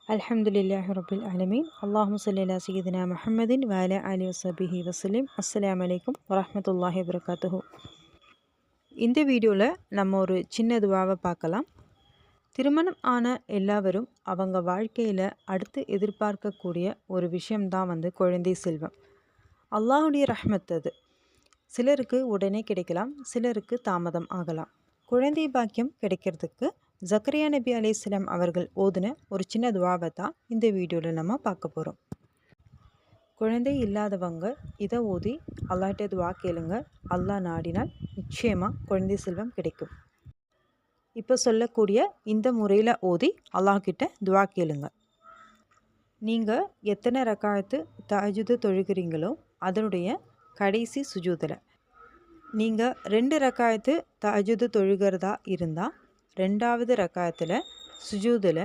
அல்ஹம்துலில்லாஹி ரப்பில் ஆலமீன். அல்லாஹும்ம ஸல்லி அலா சய்யிதினா முஹம்மதின் வ அலா ஆலிஹி வஸஹ்பிஹி வஸல்லிம். அஸ்ஸலாமு அலைக்கும் வரஹ்மத்துல்லாஹி வபரகாத்துஹு. இந்த வீடியோவில் நம்ம ஒரு சின்ன துவாவை பார்க்கலாம். திருமணம் ஆன எல்லாவரும் அவங்க வாழ்க்கையில் அடுத்து எதிர்பார்க்கக்கூடிய ஒரு விஷயம்தான் குழந்தை செல்வம். அல்லாஹுடைய ரஹ்மத் அது. சிலருக்கு உடனே கிடைக்கலாம், சிலருக்கு தாமதம் ஆகலாம். குழந்தை பாக்கியம் கிடைக்கிறதுக்கு ஜக்கரியா நபி அலைஹிஸ்ஸலாம் அவர்கள் ஓதுன ஒரு சின்ன துவாவை தான் இந்த வீடியோவில் நம்ம பார்க்க போகிறோம். குழந்தை இல்லாதவங்க இதை ஓதி அல்லாஹ்ட்ட துவா கேளுங்க. அல்லாஹ் நாடினால் நிச்சயமாக குழந்தை செல்வம் கிடைக்கும். இப்போ சொல்லக்கூடிய இந்த முறையில் ஓதி அல்லாஹ்கிட்ட துவா கேளுங்க. நீங்கள் எத்தனை ரக்காயத்து தஹஜ்ஜுது தொழுகிறீங்களோ அதனுடைய கடைசி சுஜூதில் நீங்கள் 2 ரக்காயத்து தஹஜ்ஜுது தொழுகிறதா இருந்தால் 2வது ரக்காயத்தில் சுஜூதில்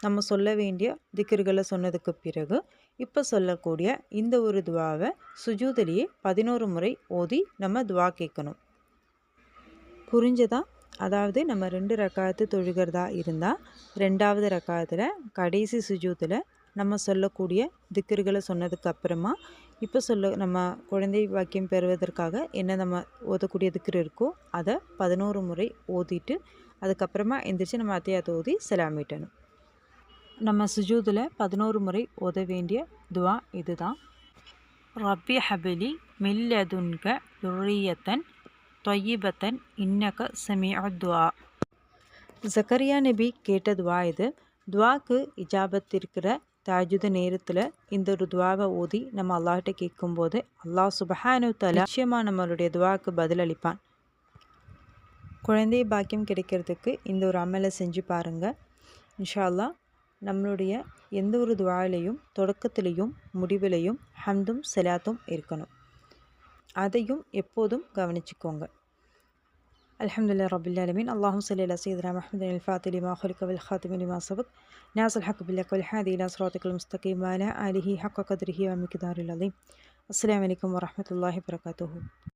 நம்ம சொல்ல வேண்டிய திக்ருகளை சொன்னதுக்கு பிறகு இப்போ சொல்லக்கூடிய இந்த ஒரு துவாவை சுஜூதிலேயே 11 முறை ஓதி நம்ம துவா கேட்கணும். புரிஞ்சதா? அதாவது நம்ம 2 ரக்காயத்து தொழுகிறதா இருந்தால் 2வது ரக்காயத்தில் கடைசி சுஜூதில் நம்ம சொல்லக்கூடிய திக்ருகளை சொன்னதுக்கு அப்புறமா இப்போ நம்ம குழந்தை வாக்கியம் பெறுவதற்காக என்ன நம்ம ஓதக்கூடிய திக்ரு இருக்கோ அதை 11 முறை ஓதிட்டு அதுக்கப்புறமா எந்திரிச்சு நம்ம அத்தியாயத்தை ஓதி சலாமிட்டணும். நம்ம சுஜூதில் 11 முறை ஓத வேண்டிய துவா இதுதான். ரப்பி ஹபிலி மில்லதுன்க துர்ரியத்தன் தொய்யிபத்தன் இன்னக சமீஉத் துஆ. ஜக்கரியா நபி கேட்ட துவா இது. துவாக்கு இஜாபத் இருக்கிற தஹஜ்ஜுது நேரத்தில் இந்த ஒரு துவாவை ஓதி நம்ம அல்லாஹ்கிட்ட கேட்கும்போது அல்லாஹ் சுப்ஹானஹு வ தஆலா நிச்சயமாக நம்மளுடைய துவாவுக்கு பதிலளிப்பான். குழந்தை பாக்கியம் கிடைக்கிறதுக்கு இந்த ஒரு அமலை செஞ்சு பாருங்கள். இன்ஷா அல்லாஹ் நம்மளுடைய எந்த ஒரு துவாலையும் தொடக்கத்திலையும் முடிவிலையும் ஹம்தும் சலாத்தும் இருக்கணும். அதையும் எப்போதும் கவனிச்சுக்கோங்க. அல்ஹம்துலில்லாஹி ரப்பில் ஆலமீன். அல்லாஹும்ம ஸல்லி அலா சய்யிதினா முஹம்மதின் அல்-ஃபாத்திஹி லிமா குலிக வல் ஹாத்திமி லிமா சபக் நாஸில் ஹக் பில் ஹக் வல் ஹாதி இலா ஸிராத்திகல் முஸ்தகீம் வ அலா ஆலிஹி ஹக்க கத்ரிஹி வ மிக்தாரில் அஸீம். அஸ்ஸலாமு அலைக்கும் வரஹ்மத்துல்லாஹி வபரகாத்துஹு.